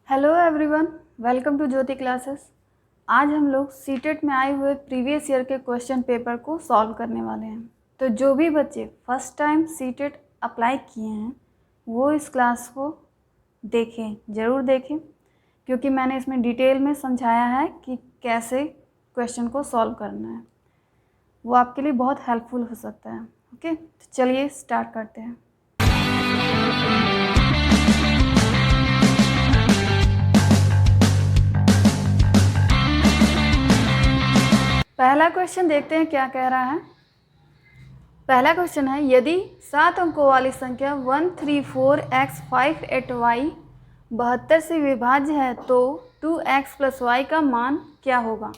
Hello everyone, welcome to Jyoti classes. आज हम लोग सीटेट में आए हुए प्रीवियस ईयर के क्वेश्चन पेपर को सॉल्व करने वाले हैं। तो जो भी बच्चे फर्स्ट टाइम सीटेट अप्लाई किए हैं वो इस क्लास को देखें, ज़रूर देखें, क्योंकि मैंने इसमें डिटेल में समझाया है कि कैसे क्वेश्चन को सॉल्व करना है। वो आपके लिए बहुत हेल्पफुल हो सकता है। ओके, तो चलिए स्टार्ट करते हैं। पहला क्वेश्चन देखते हैं क्या कह रहा है। पहला क्वेश्चन है, यदि 7 अंकों वाली संख्या 134x58y 72 से विभाज्य है तो 2x + y का मान क्या होगा।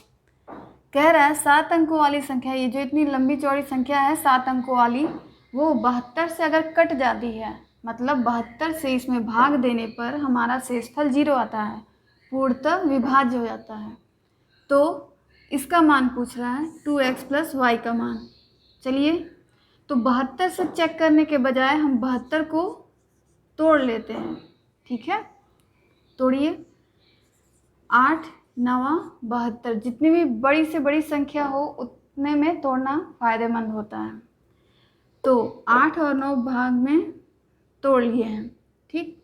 कह रहा है 7 अंकों वाली संख्या, ये जो इतनी लंबी चौड़ी संख्या है 7 अंकों वाली, वो 72 से अगर कट जाती है, मतलब 72 से इसमें भाग देने पर हमारा शेषफल 0 आता है, पूर्णतः विभाज्य हो जाता है। तो इसका मान पूछ रहा है 2x + y का मान। चलिए, तो 72 से चेक करने के बजाय हम 72 को तोड़ लेते हैं। ठीक है, तोड़िए। 8 9 72, जितनी भी बड़ी से बड़ी संख्या हो उतने में तोड़ना फायदेमंद होता है। तो 8 और 9 भाग में तोड़ लिए हैं। ठीक,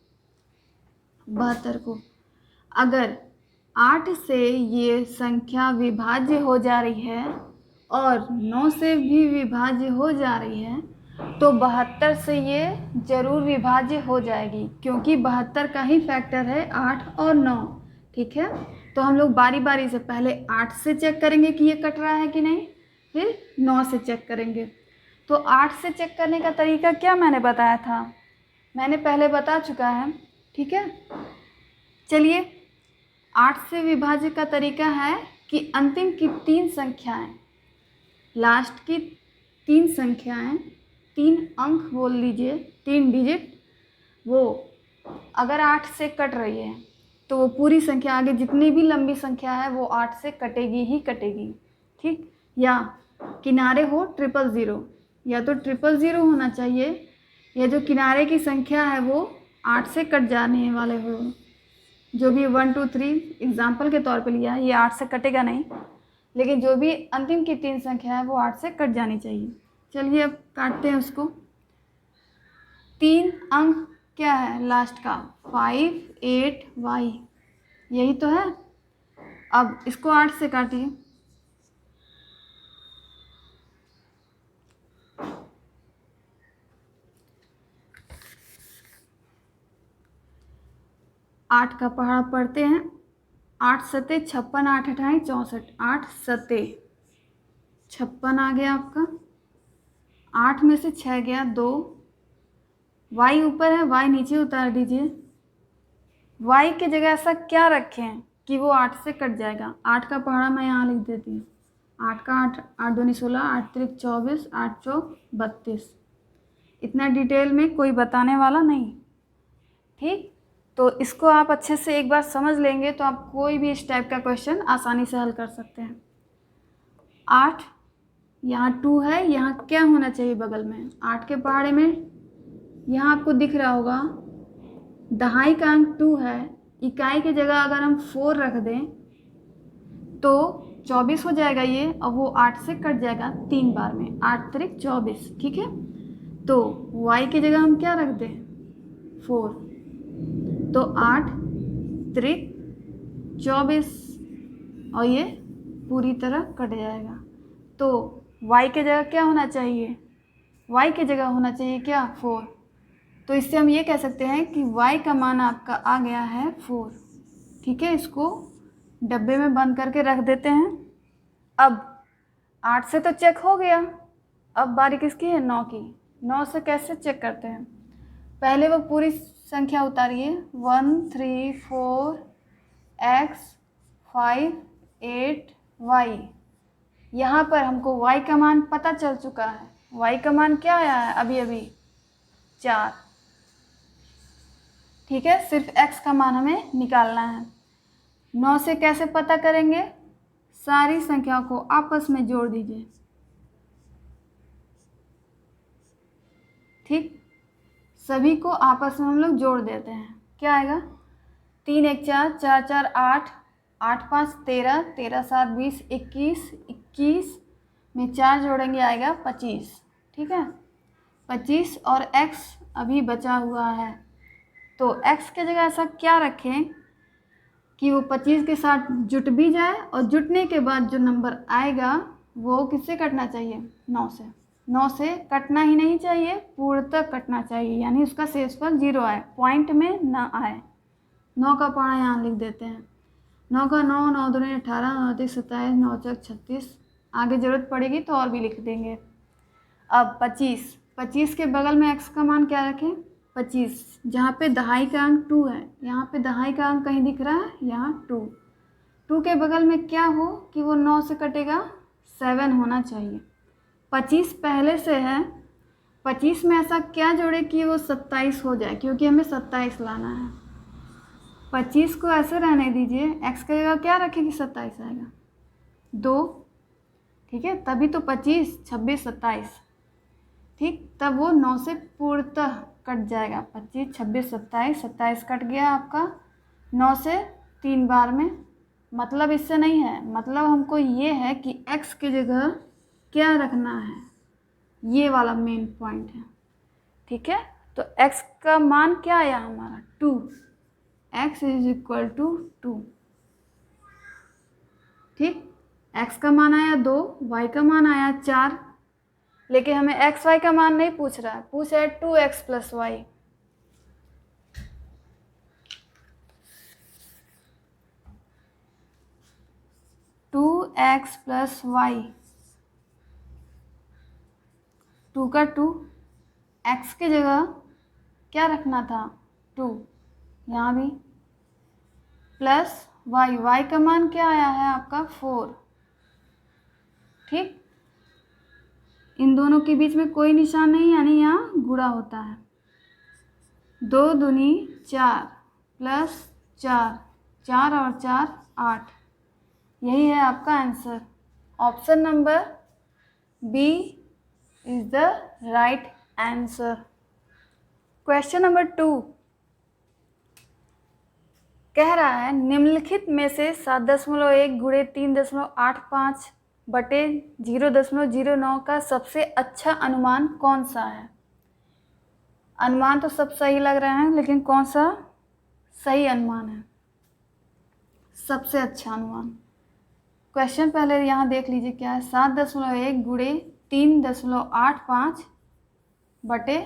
72 को अगर 8 से ये संख्या विभाज्य हो जा रही है और 9 से भी विभाज्य हो जा रही है, तो 72 से ये जरूर विभाज्य हो जाएगी, क्योंकि 72 का ही फैक्टर है 8 और 9। ठीक है, तो हम लोग बारी बारी से पहले 8 से चेक करेंगे कि ये कट रहा है कि नहीं, फिर 9 से चेक करेंगे। तो 8 से चेक करने का तरीका क्या मैंने बताया था, मैंने पहले बता चुका है। ठीक है, चलिए, 8 से विभाज्य का तरीका है कि अंतिम की 3 संख्याएं, लास्ट की 3 संख्याएं, 3 अंक बोल लीजिए, 3 डिजिट, वो अगर 8 से कट रही है तो वो पूरी संख्या, आगे जितनी भी लंबी संख्या है वो 8 से कटेगी ही कटेगी। ठीक, या किनारे हो 000, या तो 000 होना चाहिए, या जो किनारे की संख्या है वो 8 से कट जाने वाले हो। जो भी 1 2 3 एग्जाम्पल के तौर पे लिया है, ये 8 से कटेगा नहीं, लेकिन जो भी अंतिम की 3 संख्या है वो 8 से कट जानी चाहिए। चलिए अब काटते हैं उसको। 3 अंक क्या है लास्ट का, 58y, यही तो है। अब इसको 8 से काटिए। आठ का पहाड़ा पढ़ते हैं। 8 सते 56, 8 अठाई 64, 8 सते 56 आ गया आपका। 8 में से 6 गया 2, y ऊपर है, y नीचे उतार दीजिए। y की जगह ऐसा क्या रखें कि वो 8 से कट जाएगा। 8 का पहाड़ा मैं यहाँ लिख देती हूँ। 8 का 8, 8 दूनी 16, 8 त्रिक 24, 8 चौक 32। इतना डिटेल में कोई बताने वाला नहीं। ठीक, तो इसको आप अच्छे से एक बार समझ लेंगे तो आप कोई भी इस टाइप का क्वेश्चन आसानी से हल कर सकते हैं। 8, यहाँ 2 है, यहाँ क्या होना चाहिए बगल में, 8 के पहाड़े में, यहाँ आपको दिख रहा होगा दहाई का अंक 2 है, इकाई की जगह अगर हम 4 रख दें तो 24 हो जाएगा ये, और वो 8 से कट जाएगा 3 बार में, 8 त्रिक 24। ठीक है, तो y की जगह हम क्या रख दें, 4, तो 8 त्रिक 24, और ये पूरी तरह कट जाएगा। तो y की जगह क्या होना चाहिए, y की जगह होना चाहिए क्या, 4। तो इससे हम ये कह सकते हैं कि y का मान आपका आ गया है 4। ठीक है, इसको डब्बे में बंद करके रख देते हैं। अब 8 से तो चेक हो गया, अब बारी किसकी है, 9 की। 9 से कैसे चेक करते हैं, पहले वो पूरी संख्या उतारिए। 1 3 4 x 5 8 y। यहाँ पर हमको y का मान पता चल चुका है। y का मान क्या आया है अभी अभी, 4। ठीक है, सिर्फ x का मान हमें निकालना है। 9 से कैसे पता करेंगे, सारी संख्याओं को आपस में जोड़ दीजिए। ठीक, सभी को आपस में हम लोग जोड़ देते हैं, क्या आएगा, 3 1 4, 4 4 8, 8 5 13, 13 7 20, 21, 21 में 4 जोड़ेंगे आएगा 25। ठीक है, 25 और x अभी बचा हुआ है, तो x के जगह ऐसा क्या रखें कि वो 25 के साथ जुट भी जाए और जुटने के बाद जो नंबर आएगा वो किससे कटना चाहिए, 9 से। 9 से कटना ही नहीं चाहिए, पूर्णतः कटना चाहिए, यानी उसका शेषफल 0 आए, पॉइंट में ना आए। 9 का पढ़ा यहाँ लिख देते हैं। 9 का 9, 9 दूनी 18, 9 3 27, 9 4 36, आगे ज़रूरत पड़ेगी तो और भी लिख देंगे। अब 25, 25 के बगल में x का मान क्या रखें, 25, जहाँ पे दहाई का अंक 2 है, यहाँ पे दहाई का अंक कहीं दिख रहा है, यहाँ 2। 2 के बगल में क्या हो कि वो 9 से कटेगा, 7 होना चाहिए। 25 पहले से है, 25 में ऐसा क्या जोड़े कि वो 27 हो जाए, क्योंकि हमें 27 लाना है। 25 को ऐसे रहने दीजिए, x की जगह क्या रखें कि 27 आएगा, 2। ठीक है, तभी तो 25 26 27, ठीक, तब वो 9 से पूर्णतः कट जाएगा। 25 26 27, 27 कट गया आपका 9 से 3 बार में। मतलब इससे नहीं है, मतलब हमको ये है कि x की जगह क्या रखना है, ये वाला मेन पॉइंट है। ठीक है, तो x का मान क्या आया हमारा, 2, x इज इक्वल टू 2। ठीक, x का मान आया 2, y का मान आया 4, लेकिन हमें x y का मान नहीं पूछ रहा है, पूछ रहा है 2x plus y. Two x plus y, 2 का 2, x की जगह क्या रखना था, 2, यहाँ भी प्लस y, y का मान क्या आया है आपका 4। ठीक, इन दोनों के बीच में कोई निशान नहीं, यानी यहाँ गुणा होता है। 2 दूनी 4 प्लस 4, 4 और 4 8, यही है आपका answer. Option number b is the right answer. Question number 2 कह रहा है निम्नलिखित में से 7.1 गुणे 3.85 बटे 0.09 का सबसे अच्छा अनुमान कौन सा है। अनुमान तो सब सही लग रहे हैं, लेकिन कौन सा सही अनुमान है, सबसे अच्छा अनुमान। क्वेश्चन पहले यहाँ देख लीजिए क्या है, 7.1 गुणे 3.85 बटे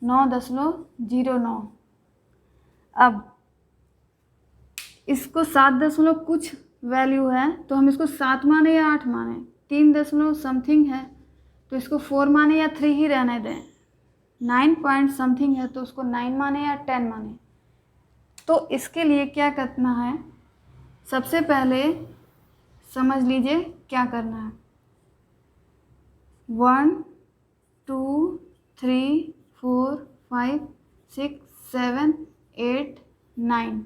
9.09। अब इसको 7 कुछ वैल्यू है तो हम इसको 7 माने या 8 माने, 3 समथिंग है तो इसको 4 माने या 3 ही रहने दें, 9 पॉइंट समथिंग है तो उसको 9 माने या 10 माने। तो इसके लिए क्या करना है, सबसे पहले समझ लीजिए क्या करना है। 1 2 3 4 5 6 7 8 9।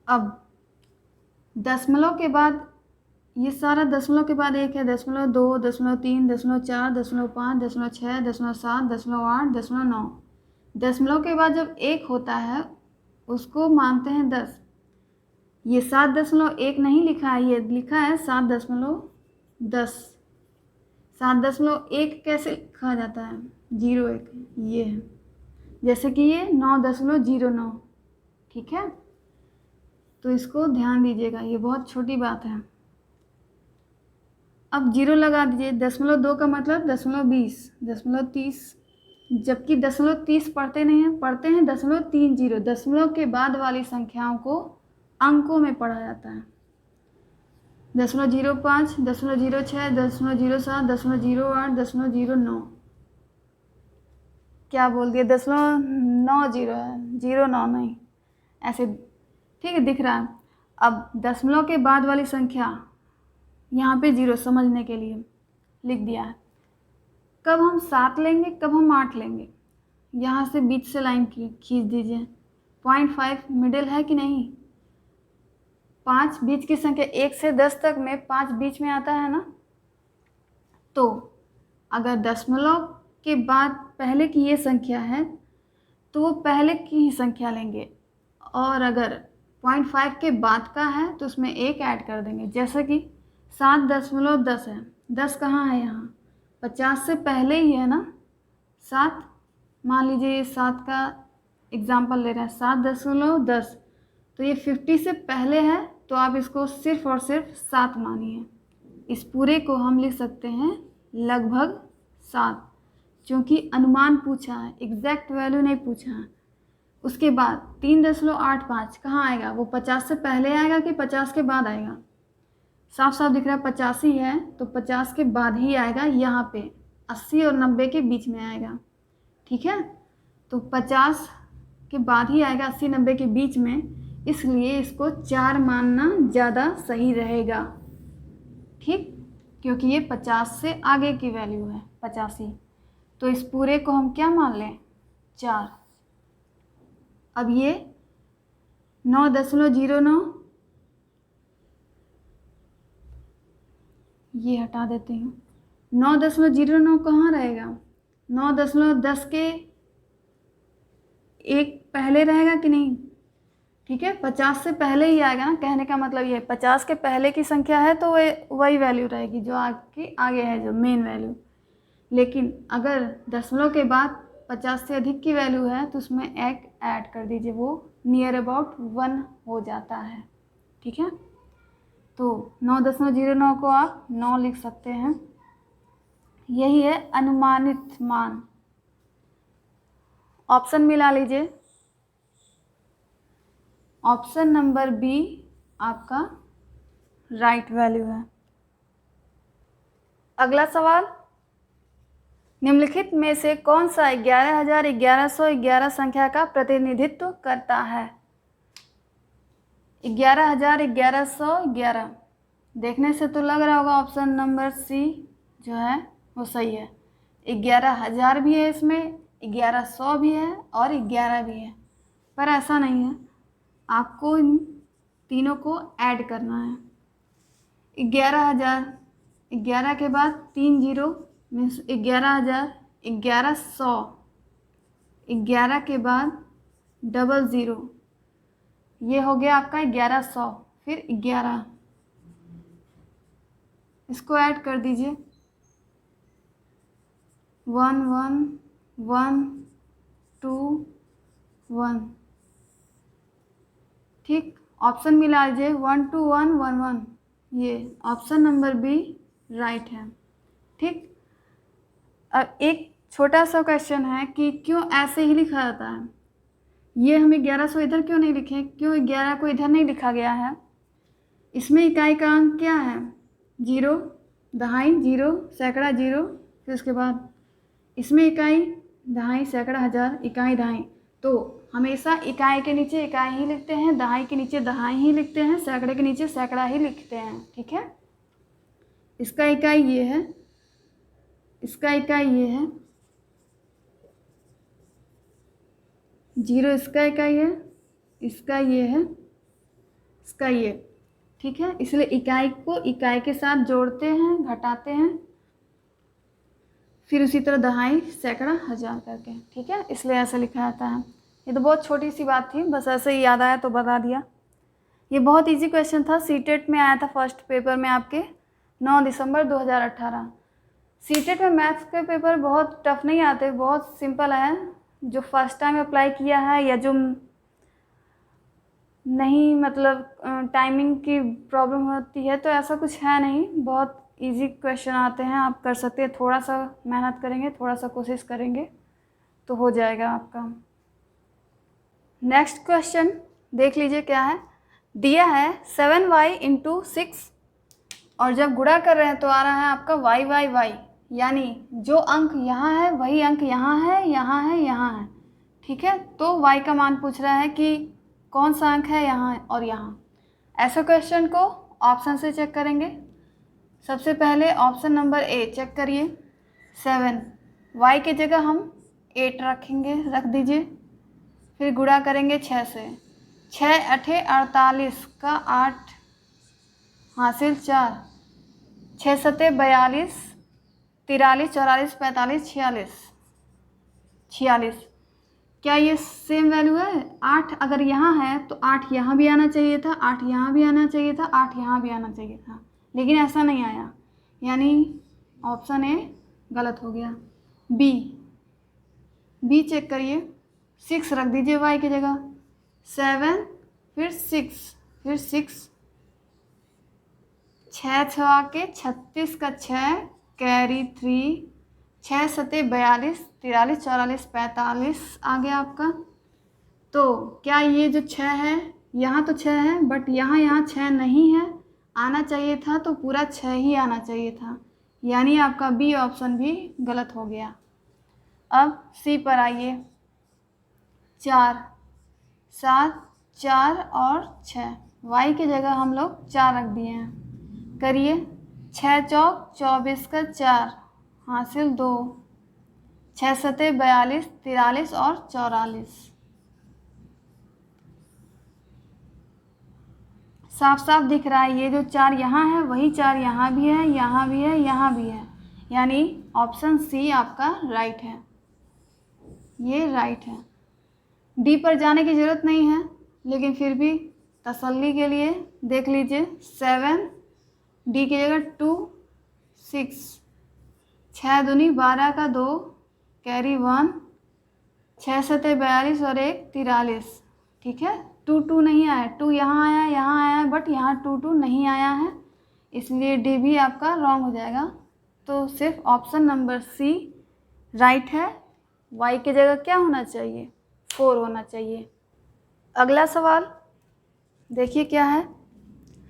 अब दशमलव के बाद, ये सारा दशमलव के बाद एक है, 0.2 0.3 0.4 0.5 0.6 0.7 0.8 0.9। दशमलव के बाद जब एक होता है उसको मानते हैं 10। ये 7.1 नहीं लिखा है, ये लिखा है 7.10। 7.1 कैसे लिखा जाता है, 0.1, ये है, जैसे कि ये 9.09। ठीक है, तो इसको ध्यान दीजिएगा, ये बहुत छोटी बात है। अब 0 लगा दीजिए, 0.2 का मतलब 0.20, 0.30, जबकि 0.30 पढ़ते नहीं हैं, पढ़ते हैं 0.30। दशमलव के बाद वाली संख्याओं को अंकों में पढ़ा जाता है। 0.05, 0.06, 0.07, 0.08, 0.09, क्या बोल दिया, 0.90 है, 0.9 नहीं, ऐसे ठीक है दिख रहा है। अब दशमलव के बाद वाली संख्या यहाँ पे 0 समझने के लिए लिख दिया है। कब हम 7 लेंगे, कब हम 8 लेंगे, यहाँ से बीच से लाइन खींच दीजिए। 0.5 मिडिल है कि नहीं, 5 बीच की संख्या, 1 से 10 तक में 5 बीच में आता है ना। तो अगर दशमलव के बाद पहले की ये संख्या है तो वो पहले की ही संख्या लेंगे, और अगर 0.5 के बाद का है तो उसमें 1 ऐड कर देंगे। जैसे कि 7.10 है, 10 कहाँ है यहाँ, 50 से पहले ही है ना 7। मान लीजिए 7 का एग्जाम्पल ले रहे हैं, 7.10, तो ये 50 से पहले है, तो आप इसको सिर्फ और सिर्फ 7 मानिए। इस पूरे को हम लिख सकते हैं लगभग 7, क्योंकि अनुमान पूछा है, एग्जैक्ट वैल्यू नहीं पूछा है। उसके बाद 3.85 कहाँ आएगा, वो 50 से पहले आएगा कि 50 के बाद आएगा? साफ साफ दिख रहा है 50 ही है, तो 50 के बाद ही आएगा, यहाँ पे 80 और 90 के बीच में आएगा। ठीक है, तो 50 के बाद ही आएगा, 80-90 के बीच में, इसलिए इसको 4 मानना ज़्यादा सही रहेगा। ठीक, क्योंकि ये 50 से आगे की वैल्यू है 85, तो इस पूरे को हम क्या मान लें, 4। अब ये 9.09, ये हटा देते हैं, 9.09 कहाँ रहेगा, 9.10 के एक पहले रहेगा कि नहीं? ठीक है, 50 से पहले ही आएगा ना, कहने का मतलब ये 50 के पहले की संख्या है तो वही वैल्यू रहेगी जो आगे है, जो मेन वैल्यू। लेकिन अगर दशमलव के बाद 50 से अधिक की वैल्यू है तो उसमें एक ऐड कर दीजिए, वो नियर अबाउट 1 हो जाता है। ठीक है, तो 9.09 को आप 9 लिख सकते हैं। यही है अनुमानित मान। ऑप्शन मिला लीजिए, ऑप्शन नंबर बी आपका राइट वैल्यू है। अगला सवाल, निम्नलिखित में से कौन सा 11,1111 संख्या का प्रतिनिधित्व करता है? 11,1111 देखने से तो लग रहा होगा ऑप्शन नंबर सी जो है वो सही है। 11,000 भी है इसमें, 1100 भी है और 11 भी है, पर ऐसा नहीं है, आपको इन तीनों को ऐड करना है। 11,000, 11 के बाद 3 जीरो मीन्स 11,000, 1100, 11 के बाद डबल ज़ीरो, ये हो गया आपका 1100, फिर 11, इसको ऐड कर दीजिए, 1 1 1 2 1। ठीक, ऑप्शन मिला लीजिए 1 2 1 1 1, ये ऑप्शन नंबर बी राइट है। ठीक, अब एक छोटा सा क्वेश्चन है कि क्यों ऐसे ही लिखा जाता है, ये हम 1100 इधर क्यों नहीं लिखे, क्यों 11 को इधर नहीं लिखा गया है? इसमें इकाई का अंक क्या है, 0, दहाई 0, सैकड़ा 0, फिर उसके बाद इसमें इकाई दहाई, सैकड़ा, हज़ार, इकाई दहाई, तो हमेशा इकाई के नीचे इकाई ही लिखते हैं, दहाई के नीचे दहाई ही लिखते हैं, सैकड़े के नीचे सैकड़ा ही लिखते हैं। ठीक है, इसका इकाई ये है, इसका इकाई ये है, 0 इसका इकाई है, इसका ये है, इसका ये। ठीक है, इसलिए इकाई को इकाई के साथ जोड़ते हैं, घटाते हैं, फिर उसी तरह दहाई, सैकड़ा, हज़ार करके। ठीक है, इसलिए ऐसा लिखा जाता है। ये तो बहुत छोटी सी बात थी, बस ऐसे ही याद आया तो बता दिया। ये बहुत इजी क्वेश्चन था, सीटेट में आया था फर्स्ट पेपर में आपके 9 दिसंबर 2018। सीटेट में मैथ्स के पेपर बहुत टफ नहीं आते, बहुत सिंपल है। जो फर्स्ट टाइम अप्लाई किया है या जो नहीं, मतलब टाइमिंग की प्रॉब्लम होती है, तो ऐसा कुछ है नहीं, बहुत इजी क्वेश्चन आते हैं, आप कर सकते हैं। थोड़ा सा मेहनत करेंगे, थोड़ा सा कोशिश करेंगे तो हो जाएगा आपका। नेक्स्ट क्वेश्चन देख लीजिए क्या है। दिया है 7y इंटू 6 और जब गुणा कर रहे हैं तो आ रहा है आपका y, यानी जो अंक यहाँ है वही अंक यहाँ है, यहाँ है, यहाँ है। ठीक है, तो y का मान पूछ रहा है कि कौन सा अंक है यहाँ और यहाँ। ऐसे क्वेश्चन को ऑप्शन से चेक करेंगे। सबसे पहले ऑप्शन नंबर ए चेक करिए, 7, y के जगह हम 8 रखेंगे, रख दीजिए, फिर गुणा करेंगे 6 से, 6 8 48 का 8 हासिल 4, 6 7 42, 43 44 45 46, क्या ये सेम वैल्यू है? 8 अगर यहाँ है तो 8 यहाँ भी आना चाहिए था, 8 यहाँ भी आना चाहिए था, 8 यहाँ भी आना चाहिए था, लेकिन ऐसा नहीं आया, यानी ऑप्शन ए गलत हो गया। बी चेक करिए, 6 रख दीजिए y की जगह, 7 फिर 6 फिर 6, 6 छवा के 36 का 6 कैरी 3, 6 सते 42, 43, 44, 45 आ गया आपका। तो क्या ये जो 6 है, यहाँ तो 6 है बट यहाँ 6 नहीं है, आना चाहिए था तो पूरा 6 ही आना चाहिए था, यानी आपका बी ऑप्शन भी गलत हो गया। अब सी पर आइए, 4, 7, 4 और 6, y की जगह हम लोग 4 रख दिए हैं। करिए, 6 चौक 24 का 4 हासिल 2, 6 सते 42, 43 और 44। साफ साफ दिख रहा है, ये जो 4 यहाँ है वही 4 यहाँ भी है, यहाँ भी है, यहाँ भी है, यानी ऑप्शन सी आपका राइट है, ये राइट है। डी पर जाने की ज़रूरत नहीं है, लेकिन फिर भी तसल्ली के लिए देख लीजिए, 7, डी की जगह 2, 6, 6 दूनी 12 का 2 कैरी 1, 6 सते 42 और 1 43, ठीक है। 2 2 नहीं आया, 2 यहाँ आया बट यहाँ 2 2 नहीं आया है, इसलिए डी भी आपका रॉन्ग हो जाएगा। तो सिर्फ ऑप्शन नंबर सी राइट है, y की जगह क्या होना चाहिए? 4 होना चाहिए। अगला सवाल देखिए क्या है,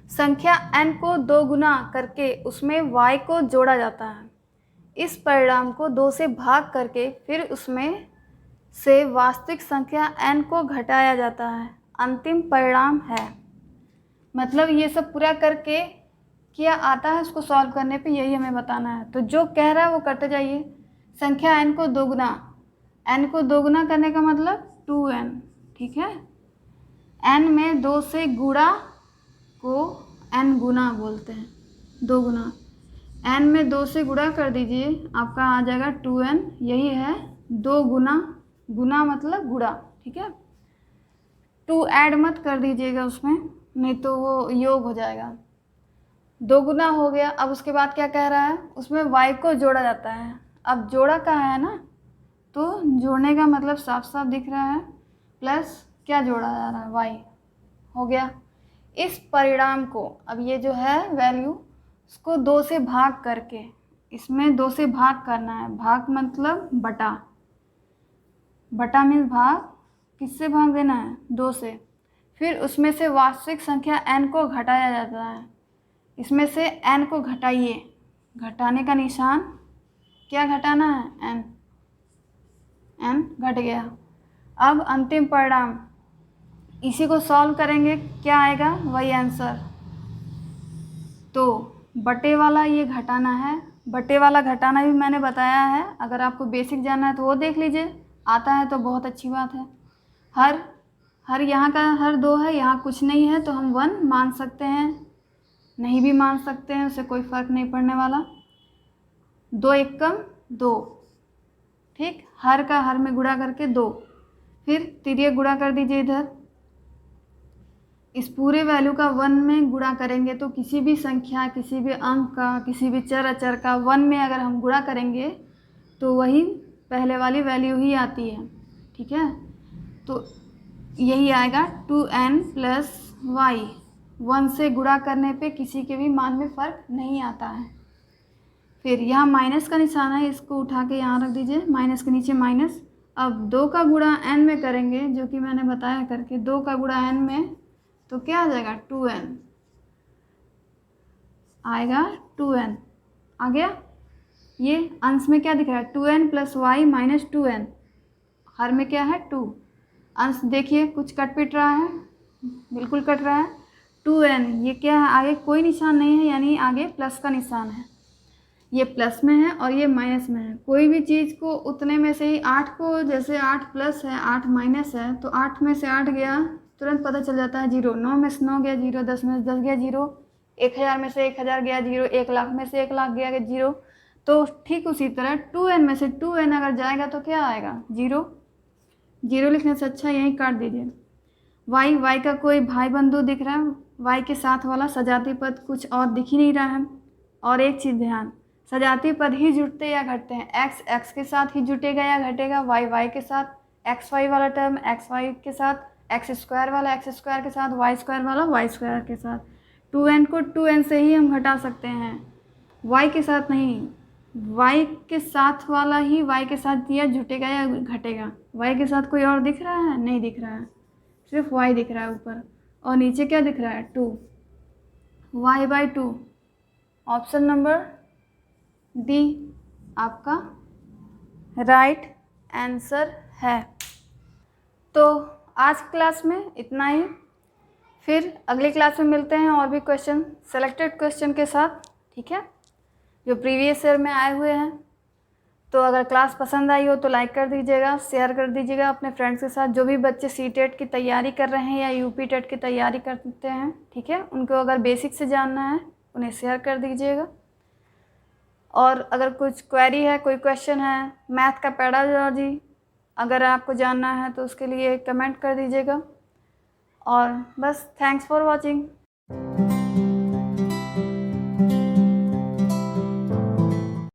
संख्या n को 2 गुना करके उसमें y को जोड़ा जाता है, इस परिणाम को 2 से भाग करके फिर उसमें से वास्तविक संख्या n को घटाया जाता है, अंतिम परिणाम है। मतलब ये सब पूरा करके क्या आता है, उसको सॉल्व करने पे यही हमें बताना है। तो जो कह रहा है वो करते जाइए। संख्या n को 2 गुना, n को 2 गुना करने का मतलब 2n, ठीक है। n में 2 से गुणा को n गुना बोलते हैं, 2 गुना, n में 2 से गुणा कर दीजिए, आपका आ जाएगा 2n, यही है 2 गुना, गुना मतलब गुणा, ठीक है। 2 ऐड मत कर दीजिएगा उसमें, नहीं तो वो योग हो जाएगा। 2 गुना हो गया। अब उसके बाद क्या कह रहा है, उसमें y को जोड़ा जाता है। अब जोड़ा का है ना, तो जोड़ने का मतलब साफ साफ दिख रहा है, प्लस क्या जोड़ा जा रहा है, y हो गया। इस परिणाम को, अब ये जो है वैल्यू, उसको 2 से भाग करके, इसमें 2 से भाग करना है, भाग मतलब बटा, बटा मीन्स भाग, किससे भाग देना है, 2 से। फिर उसमें से वास्तविक संख्या n को घटाया जाता है, इसमें से n को घटाइए, घटाने का निशान, क्या घटाना है, n घट गया। अब अंतिम परिणाम, इसी को सॉल्व करेंगे, क्या आएगा, वही आंसर। तो बटे वाला ये घटाना है, बटे वाला घटाना भी मैंने बताया है, अगर आपको बेसिक जानना है तो वो देख लीजिए, आता है तो बहुत अच्छी बात है। हर यहाँ का हर 2 है, यहाँ कुछ नहीं है तो हम 1 मान सकते हैं, नहीं भी मान सकते हैं, उससे कोई फ़र्क नहीं पड़ने वाला। 2 एकम 2, ठीक, हर का हर में गुणा करके 2, फिर तिर्यक गुणा कर दीजिए इधर, इस पूरे वैल्यू का 1 में गुणा करेंगे तो किसी भी संख्या, किसी भी अंक का, किसी भी चर अचर का 1 में अगर हम गुणा करेंगे तो वही पहले वाली वैल्यू ही आती है, ठीक है। तो यही आएगा 2n प्लस y, 1 से गुणा करने पे किसी के भी मान में फ़र्क नहीं आता है। फिर यहाँ माइनस का निशान है, इसको उठा के यहाँ रख दीजिए, माइनस के नीचे माइनस। अब 2 का गुणा n में करेंगे, जो कि मैंने बताया करके, 2 का गुणा n में तो क्या आ जाएगा, 2n आएगा, 2n आ गया। ये अंश में क्या दिख रहा है, 2n plus y minus 2n, हर में क्या है 2, अंश देखिए कुछ कट पिट रहा है, बिल्कुल कट रहा है। 2n ये क्या है, आगे कोई निशान नहीं है, यानी आगे प्लस का निशान है, ये प्लस में है और ये माइनस में है। कोई भी चीज़ को उतने में से ही, 8 को जैसे 8 प्लस है 8 माइनस है, तो 8 में से 8 गया तुरंत पता चल जाता है 0, 9 में से 9 गया 0, 10 में से 10 गया 0, 1000 में से 1000 गया 0, 1 लाख में से 1 लाख गया 0। तो ठीक उसी तरह 2n में से 2n अगर जाएगा तो क्या आएगा, 0। जीरो लिखने से अच्छा यहीं काट दीजिए। वाई का कोई भाई बंधु दिख रहा है, वाई के साथ वाला सजाती पद कुछ और दिख ही नहीं रहा है। और एक चीज़ ध्यान, सजाती पद ही जुड़ते या घटते हैं, एक्स के साथ ही जुटेगा या घटेगा, वाई के साथ, एक्स वाई वाला टर्म एक्स वाई के साथ, एक्स स्क्वायर वाला एक्स स्क्वायर के साथ, वाई स्क्वायर वाला वाई स्क्वायर के साथ। 2n को 2n से ही हम घटा सकते हैं, वाई के साथ नहीं। वाई के साथ वाला ही वाई के साथ या जुटेगा या घटेगा। वाई के साथ कोई और दिख रहा है? नहीं दिख रहा है, सिर्फ वाई दिख रहा है ऊपर, और नीचे क्या दिख रहा है? 2, y/2। ऑप्शन नंबर डी आपका राइट आंसर है। तो आज की क्लास में इतना ही, फिर अगली क्लास में मिलते हैं और भी क्वेश्चन, सेलेक्टेड क्वेश्चन के साथ, ठीक है, जो प्रीवियस ईयर में आए हुए हैं। तो अगर क्लास पसंद आई हो तो लाइक कर दीजिएगा, शेयर कर दीजिएगा अपने फ्रेंड्स के साथ। जो भी बच्चे सी-टेट की तैयारी कर रहे हैं या यूपी-टेट की तैयारी करते हैं, ठीक है, उनको अगर बेसिक से जानना है उन्हें शेयर कर दीजिएगा। और अगर कुछ क्वेरी है, कोई क्वेश्चन है, मैथ का पेडागॉजी अगर आपको जानना है तो उसके लिए कमेंट कर दीजिएगा। और बस, थैंक्स फॉर वॉचिंग।